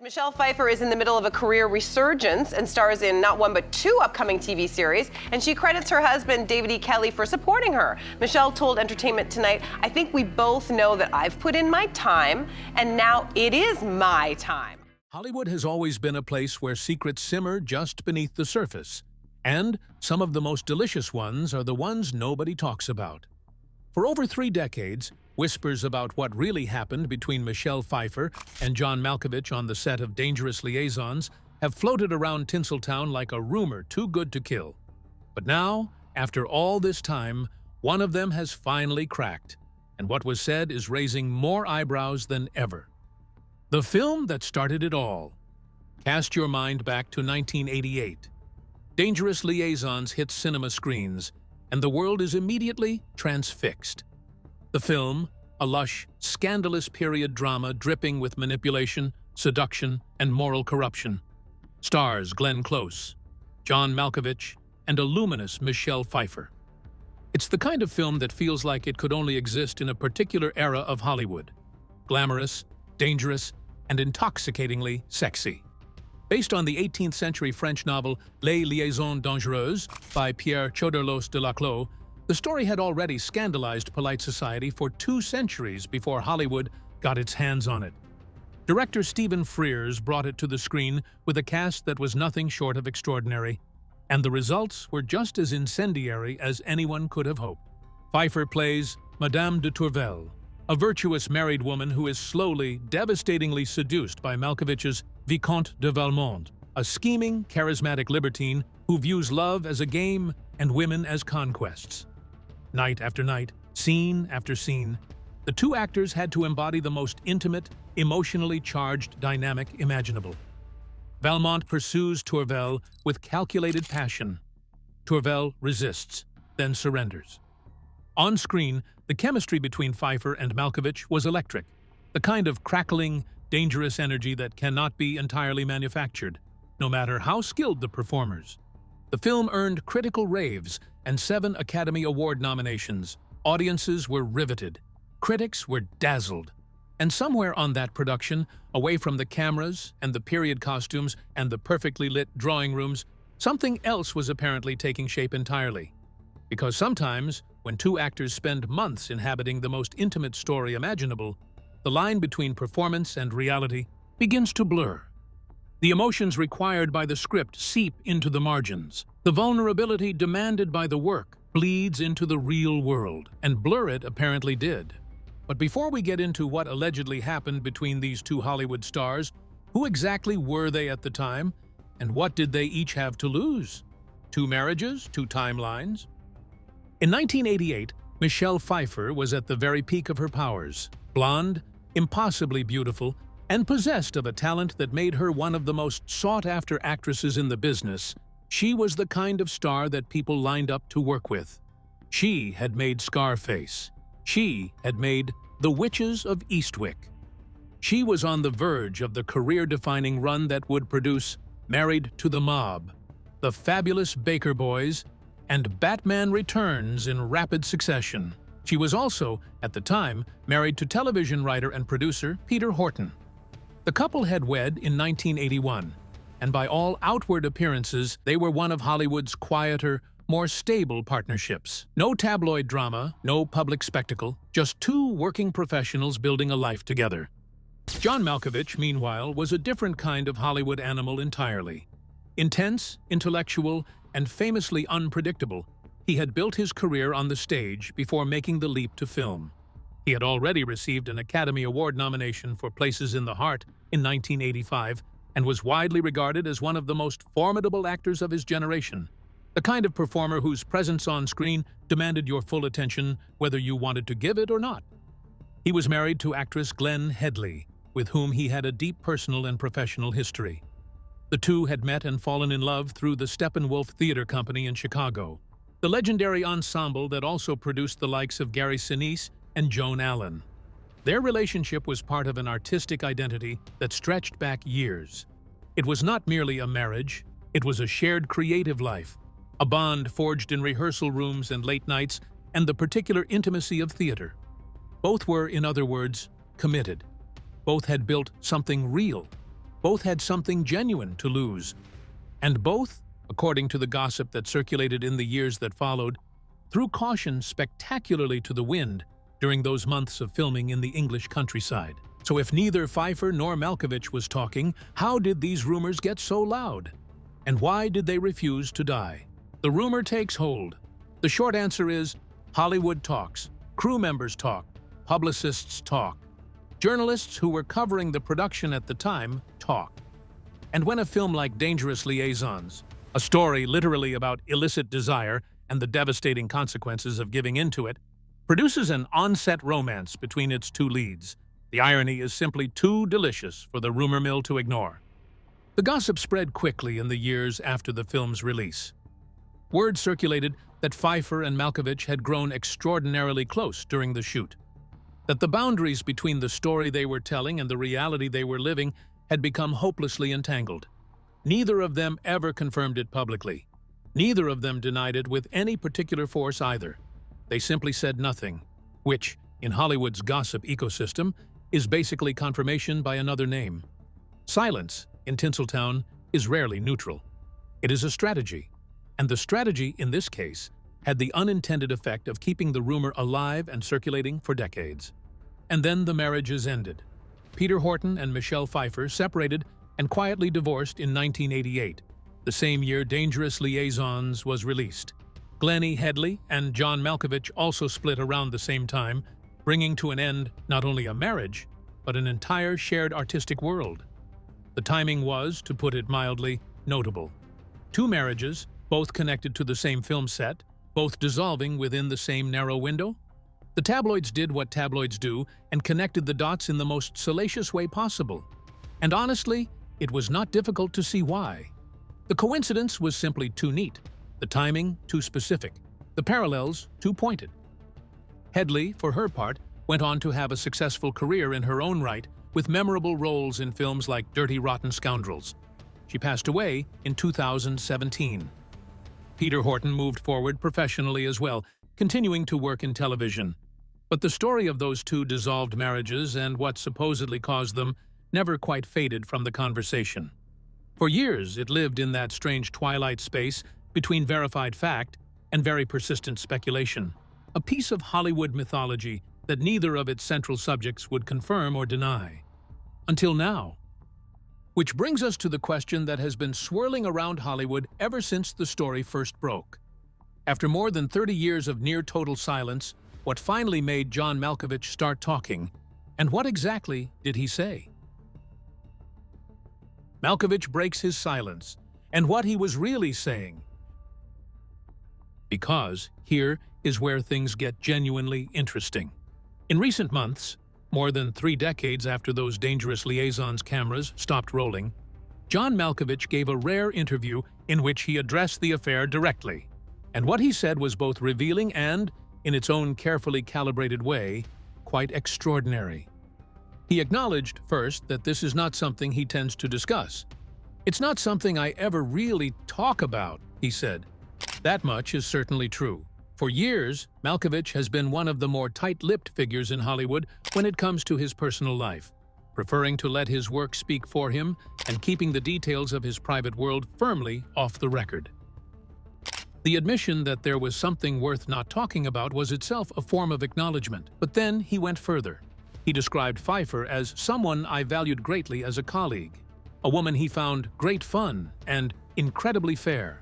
Michelle Pfeiffer is in the middle of a career resurgence and stars in not one but two upcoming TV series, and she credits her husband, David E. Kelley, for supporting her. Michelle told Entertainment Tonight, "I think we both know that I've put in my time, and now it is my time." Hollywood has always been a place where secrets simmer just beneath the surface, and some of the most delicious ones are the ones nobody talks about. For over 3 decades, whispers about what really happened between Michelle Pfeiffer and John Malkovich on the set of Dangerous Liaisons have floated around Tinseltown like a rumor too good to kill. But now, after all this time, one of them has finally cracked, and what was said is raising more eyebrows than ever. The film that started it all. Cast your mind back to 1988. Dangerous Liaisons hits cinema screens, and the world is immediately transfixed. The film, a lush, scandalous period drama dripping with manipulation, seduction, and moral corruption, stars Glenn Close, John Malkovich, and a luminous Michelle Pfeiffer. It's the kind of film that feels like it could only exist in a particular era of Hollywood. Glamorous, dangerous, and intoxicatingly sexy. Based on the 18th century French novel Les Liaisons Dangereuses by Pierre Choderlos de Laclos, the story had already scandalized polite society for 2 centuries before Hollywood got its hands on it. Director Stephen Frears brought it to the screen with a cast that was nothing short of extraordinary, and the results were just as incendiary as anyone could have hoped. Pfeiffer plays Madame de Tourvel, a virtuous married woman who is slowly, devastatingly seduced by Malkovich's Vicomte de Valmont, a scheming, charismatic libertine who views love as a game and women as conquests. Night after night, scene after scene, the two actors had to embody the most intimate, emotionally charged dynamic imaginable. Valmont pursues Tourvel with calculated passion. Tourvel resists, then surrenders. On screen, the chemistry between Pfeiffer and Malkovich was electric, the kind of crackling, dangerous energy that cannot be entirely manufactured, no matter how skilled the performers. The film earned critical raves and 7 Academy Award nominations. Audiences were riveted. Critics were dazzled. And somewhere on that production, away from the cameras and the period costumes and the perfectly lit drawing rooms, something else was apparently taking shape entirely. Because sometimes, when 2 actors spend months inhabiting the most intimate story imaginable, the line between performance and reality begins to blur. The emotions required by the script seep into the margins. The vulnerability demanded by the work bleeds into the real world, and blur it apparently did. But before we get into what allegedly happened between these 2 Hollywood stars, who exactly were they at the time, and what did they each have to lose? 2 marriages, 2 timelines? In 1988, Michelle Pfeiffer was at the very peak of her powers, blonde, impossibly beautiful, and possessed of a talent that made her one of the most sought-after actresses in the business. She was the kind of star that people lined up to work with. She had made Scarface. She had made The Witches of Eastwick. She was on the verge of the career-defining run that would produce Married to the Mob, The Fabulous Baker Boys, and Batman Returns in rapid succession. She was also, at the time, married to television writer and producer Peter Horton. The couple had wed in 1981, and by all outward appearances, they were one of Hollywood's quieter, more stable partnerships. No tabloid drama, no public spectacle, just 2 working professionals building a life together. John Malkovich, meanwhile, was a different kind of Hollywood animal entirely. Intense, intellectual, and famously unpredictable, he had built his career on the stage before making the leap to film. He had already received an Academy Award nomination for Places in the Heart in 1985 and was widely regarded as one of the most formidable actors of his generation, the kind of performer whose presence on screen demanded your full attention whether you wanted to give it or not. He was married to actress Glenn Headley, with whom he had a deep personal and professional history. The two had met and fallen in love through the Steppenwolf Theater Company in Chicago, the legendary ensemble that also produced the likes of Gary Sinise and Joan Allen. Their relationship was part of an artistic identity that stretched back years. It was not merely a marriage, it was a shared creative life, a bond forged in rehearsal rooms and late nights, and the particular intimacy of theater. Both were, in other words, committed. Both had built something real. both had something genuine to lose. And both, according to the gossip that circulated in the years that followed, threw caution spectacularly to the wind during those months of filming in the English countryside. So if neither Pfeiffer nor Malkovich was talking, how did these rumors get so loud? And why did they refuse to die? The rumor takes hold. The short answer is Hollywood talks, crew members talk, publicists talk. Journalists who were covering the production at the time talk. And when a film like Dangerous Liaisons, a story literally about illicit desire and the devastating consequences of giving into it, produces an on-set romance between its two leads, the irony is simply too delicious for the rumor mill to ignore. The gossip spread quickly in the years after the film's release. Word circulated that Pfeiffer and Malkovich had grown extraordinarily close during the shoot, that the boundaries between the story they were telling and the reality they were living had become hopelessly entangled. Neither of them ever confirmed it publicly. Neither of them denied it with any particular force either. They simply said nothing, which, in Hollywood's gossip ecosystem, is basically confirmation by another name. Silence, in Tinseltown, is rarely neutral. It is a strategy, and the strategy, in this case, had the unintended effect of keeping the rumor alive and circulating for decades. And then the marriages ended. Peter Horton and Michelle Pfeiffer separated and quietly divorced in 1988, the same year Dangerous Liaisons was released. Glennie Headley and John Malkovich also split around the same time, bringing to an end not only a marriage, but an entire shared artistic world. The timing was, to put it mildly, notable. Two marriages, both connected to the same film set, both dissolving within the same narrow window. The tabloids did what tabloids do and connected the dots in the most salacious way possible. And honestly, it was not difficult to see why. The coincidence was simply too neat, the timing too specific, the parallels too pointed. Headley, for her part, went on to have a successful career in her own right, with memorable roles in films like Dirty Rotten Scoundrels. She passed away in 2017. Peter Horton moved forward professionally as well, continuing to work in television. But the story of those two dissolved marriages and what supposedly caused them never quite faded from the conversation. For years, it lived in that strange twilight space between verified fact and very persistent speculation, a piece of Hollywood mythology that neither of its central subjects would confirm or deny. Until now. Which brings us to the question that has been swirling around Hollywood ever since the story first broke. After more than 30 years of near-total silence, what finally made John Malkovich start talking, and what exactly did he say? Malkovich breaks his silence, and what he was really saying. Because here is where things get genuinely interesting. In recent months, more than 3 decades after those Dangerous Liaisons cameras stopped rolling, John Malkovich gave a rare interview in which he addressed the affair directly. And what he said was both revealing and, in its own carefully calibrated way, quite extraordinary. He acknowledged, first, that this is not something he tends to discuss. "It's not something I ever really talk about," he said. That much is certainly true. For years, Malkovich has been one of the more tight-lipped figures in Hollywood when it comes to his personal life, preferring to let his work speak for him and keeping the details of his private world firmly off the record. The admission that there was something worth not talking about was itself a form of acknowledgement, but then he went further. He described Pfeiffer as someone I valued greatly as a colleague, a woman he found great fun and incredibly fair.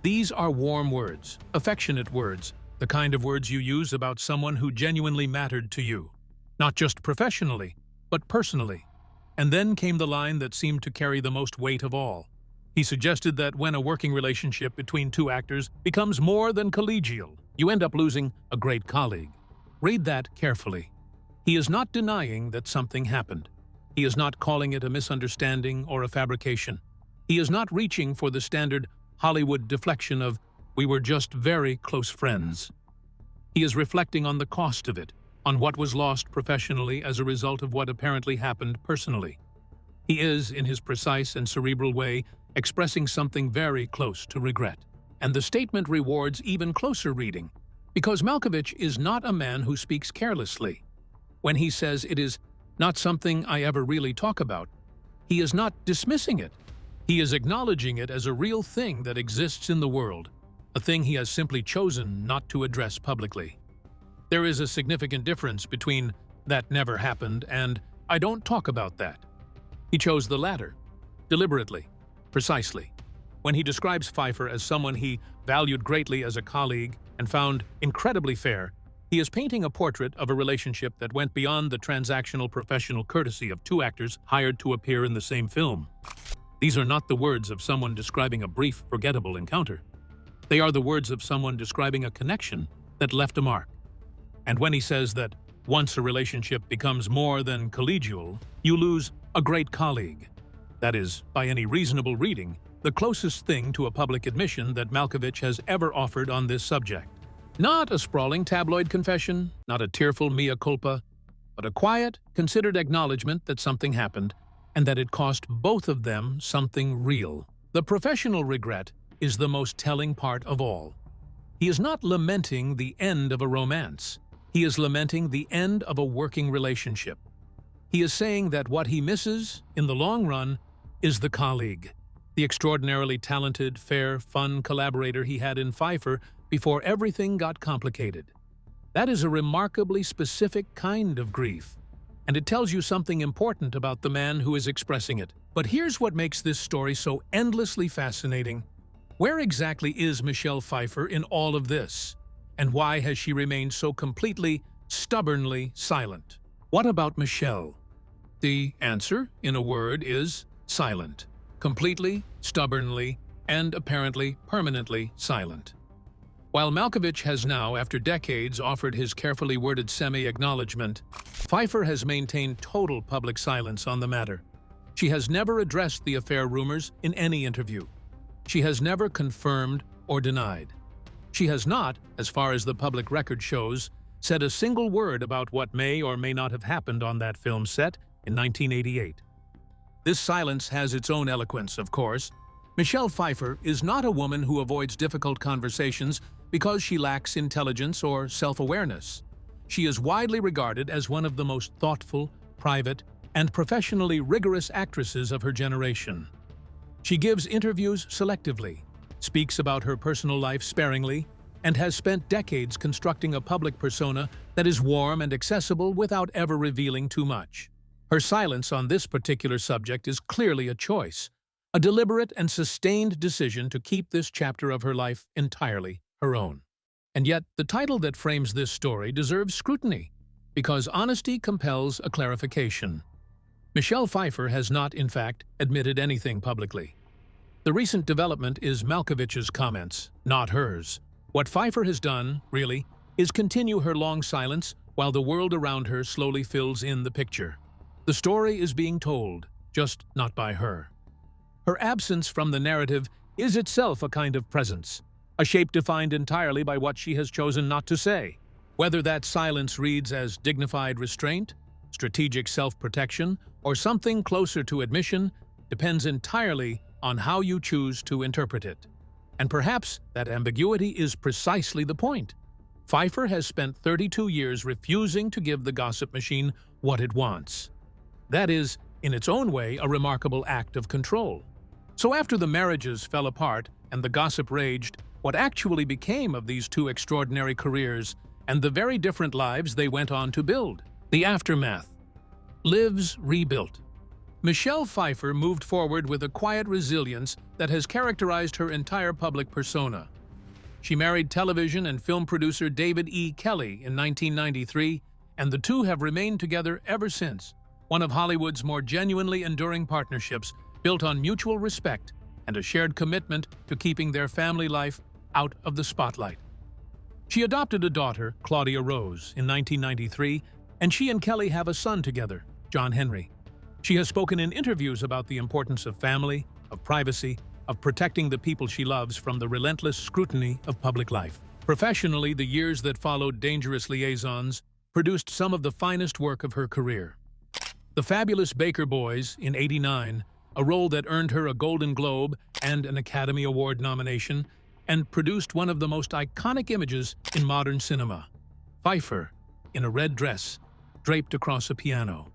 These are warm words, affectionate words, the kind of words you use about someone who genuinely mattered to you, not just professionally, but personally. And then came the line that seemed to carry the most weight of all. He suggested that when a working relationship between two actors becomes more than collegial, you end up losing a great colleague. Read that carefully. He is not denying that something happened. He is not calling it a misunderstanding or a fabrication. He is not reaching for the standard Hollywood deflection of, "we were just very close friends." He is reflecting on the cost of it, on what was lost professionally as a result of what apparently happened personally. He is, in his precise and cerebral way, expressing something very close to regret. And the statement rewards even closer reading, because Malkovich is not a man who speaks carelessly. When he says it is not something I ever really talk about, He is not dismissing it. He is acknowledging it as a real thing that exists in the world, a thing he has simply chosen not to address publicly. There is a significant difference between "that never happened" and "I don't talk about that." He chose the latter, deliberately, precisely. When he describes Pfeiffer as someone he valued greatly as a colleague and found incredibly fair, he is painting a portrait of a relationship that went beyond the transactional professional courtesy of two actors hired to appear in the same film. These are not the words of someone describing a brief, forgettable encounter. They are the words of someone describing a connection that left a mark. And when he says that once a relationship becomes more than collegial, you lose a great colleague, that is, by any reasonable reading, the closest thing to a public admission that Malkovich has ever offered on this subject. Not a sprawling tabloid confession, not a tearful mea culpa, but a quiet, considered acknowledgement that something happened and that it cost both of them something real. The professional regret is the most telling part of all. He is not lamenting the end of a romance. He is lamenting the end of a working relationship. He is saying that what he misses, in the long run, is the colleague, the extraordinarily talented, fair, fun collaborator he had in Pfeiffer before everything got complicated. That is a remarkably specific kind of grief, and it tells you something important about the man who is expressing it. But here's what makes this story so endlessly fascinating. Where exactly is Michelle Pfeiffer in all of this? And why has she remained so completely, stubbornly silent? What about Michelle? The answer, in a word, is silent. Completely, stubbornly, and apparently permanently silent. While Malkovich has now, after decades, offered his carefully worded semi-acknowledgement, Pfeiffer has maintained total public silence on the matter. She has never addressed the affair rumors in any interview. She has never confirmed or denied. She has not, as far as the public record shows, said a single word about what may or may not have happened on that film set in 1988. This silence has its own eloquence, of course. Michelle Pfeiffer is not a woman who avoids difficult conversations because she lacks intelligence or self-awareness. She is widely regarded as one of the most thoughtful, private, and professionally rigorous actresses of her generation. She gives interviews selectively, speaks about her personal life sparingly, and has spent decades constructing a public persona that is warm and accessible without ever revealing too much. Her silence on this particular subject is clearly a choice, a deliberate and sustained decision to keep this chapter of her life entirely her own. And yet, the title that frames this story deserves scrutiny, because honesty compels a clarification. Michelle Pfeiffer has not, in fact, admitted anything publicly. The recent development is Malkovich's comments, not hers. What Pfeiffer has done, really, is continue her long silence while the world around her slowly fills in the picture. The story is being told, just not by her. Her absence from the narrative is itself a kind of presence, a shape defined entirely by what she has chosen not to say. Whether that silence reads as dignified restraint, strategic self-protection, or something closer to admission depends entirely on how you choose to interpret it. And perhaps that ambiguity is precisely the point. Pfeiffer has spent 32 years refusing to give the gossip machine what it wants. That is, in its own way, a remarkable act of control. So after the marriages fell apart and the gossip raged, what actually became of these two extraordinary careers and the very different lives they went on to build? The aftermath. Lives rebuilt. Michelle Pfeiffer moved forward with a quiet resilience that has characterized her entire public persona. She married television and film producer David E. Kelley in 1993, and the two have remained together ever since, one of Hollywood's more genuinely enduring partnerships built on mutual respect and a shared commitment to keeping their family life out of the spotlight. She adopted a daughter, Claudia Rose, in 1993, and she and Kelley have a son together, John Henry. She has spoken in interviews about the importance of family, of privacy, of protecting the people she loves from the relentless scrutiny of public life. Professionally, the years that followed Dangerous Liaisons produced some of the finest work of her career. The Fabulous Baker Boys in '89, a role that earned her a Golden Globe and an Academy Award nomination, and produced one of the most iconic images in modern cinema. Pfeiffer, in a red dress, draped across a piano.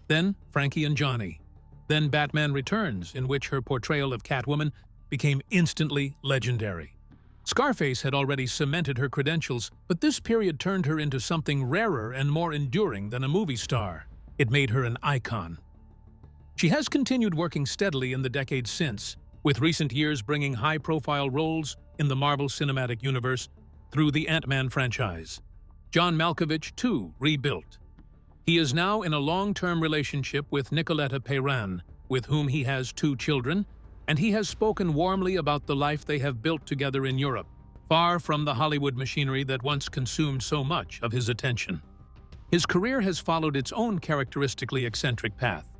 Then Frankie and Johnny, Then Batman Returns, in which her portrayal of Catwoman became instantly legendary. Scarface had already cemented her credentials, but this period turned her into something rarer and more enduring than a movie star. It made her an icon. She has continued working steadily in the decades since, with recent years bringing high-profile roles in the Marvel Cinematic Universe through the Ant-Man franchise. John Malkovich, too, rebuilt. He is now in a long-term relationship with Nicoletta Perrin, with whom he has 2 children, and he has spoken warmly about the life they have built together in Europe, far from the Hollywood machinery that once consumed so much of his attention. His career has followed its own characteristically eccentric path.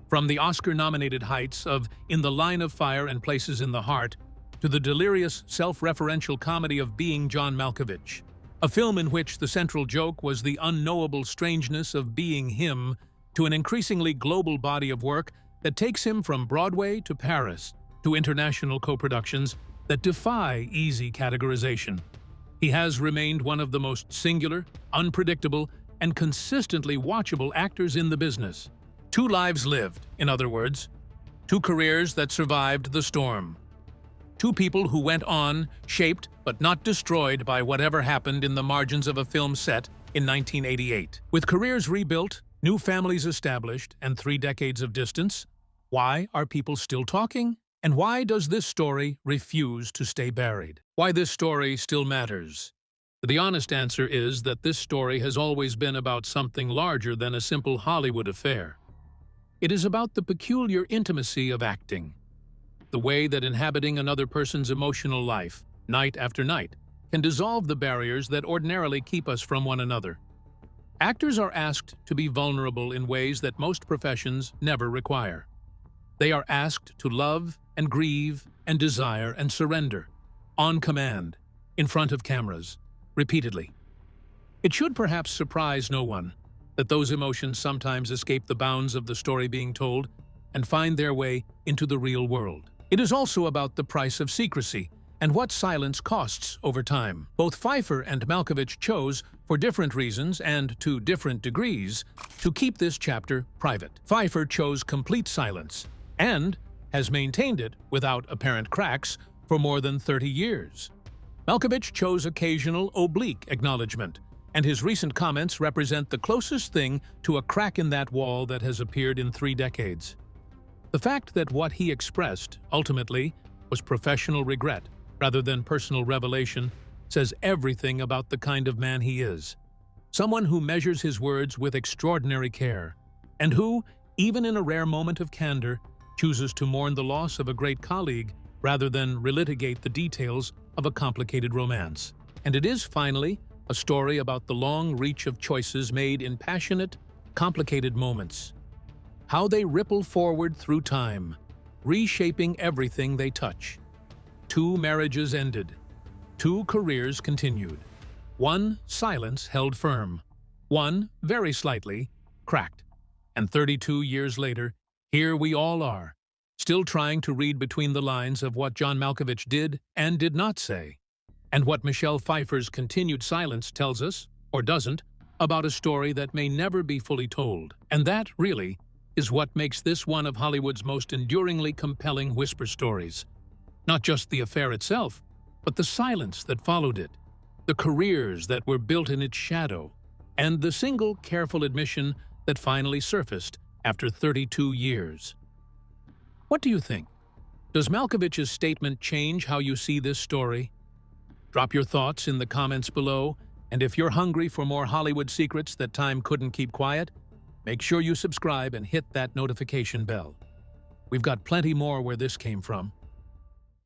From the Oscar-nominated heights of In the Line of Fire and Places in the Heart to the delirious, self-referential comedy of Being John Malkovich, a film in which the central joke was the unknowable strangeness of being him, to an increasingly global body of work that takes him from Broadway to Paris to international co-productions that defy easy categorization. He has remained one of the most singular, unpredictable, and consistently watchable actors in the business. 2 lives lived, in other words. 2 careers that survived the storm. 2 people who went on, shaped but not destroyed by whatever happened in the margins of a film set in 1988. With careers rebuilt, new families established, and 3 decades of distance, why are people still talking? And why does this story refuse to stay buried? Why this story still matters? The honest answer is that this story has always been about something larger than a simple Hollywood affair. It is about the peculiar intimacy of acting, the way that inhabiting another person's emotional life, night after night, can dissolve the barriers that ordinarily keep us from one another. Actors are asked to be vulnerable in ways that most professions never require. They are asked to love and grieve and desire and surrender, on command, in front of cameras, repeatedly. It should perhaps surprise no one that those emotions sometimes escape the bounds of the story being told and find their way into the real world. It is also about the price of secrecy and what silence costs over time. Both Pfeiffer and Malkovich chose, for different reasons and to different degrees, to keep this chapter private. Pfeiffer chose complete silence and has maintained it without apparent cracks for more than 30 years. Malkovich chose occasional oblique acknowledgement, and his recent comments represent the closest thing to a crack in that wall that has appeared in 3 decades. The fact that what he expressed, ultimately, was professional regret rather than personal revelation says everything about the kind of man he is. Someone who measures his words with extraordinary care, and who, even in a rare moment of candor, chooses to mourn the loss of a great colleague rather than relitigate the details of a complicated romance. And it is, finally, a story about the long reach of choices made in passionate, complicated moments. How they ripple forward through time, reshaping everything they touch. 2 marriages ended. 2 careers continued. 1 silence held firm. 1, very slightly, cracked. And 32 years later, here we all are, still trying to read between the lines of what John Malkovich did and did not say, and what Michelle Pfeiffer's continued silence tells us, or doesn't, about a story that may never be fully told. And that, really, is what makes this one of Hollywood's most enduringly compelling whisper stories. Not just the affair itself, but the silence that followed it, the careers that were built in its shadow, and the single careful admission that finally surfaced after 32 years. What do you think? Does Malkovich's statement change how you see this story? Drop your thoughts in the comments below, and if you're hungry for more Hollywood secrets that time couldn't keep quiet, make sure you subscribe and hit that notification bell. We've got plenty more where this came from.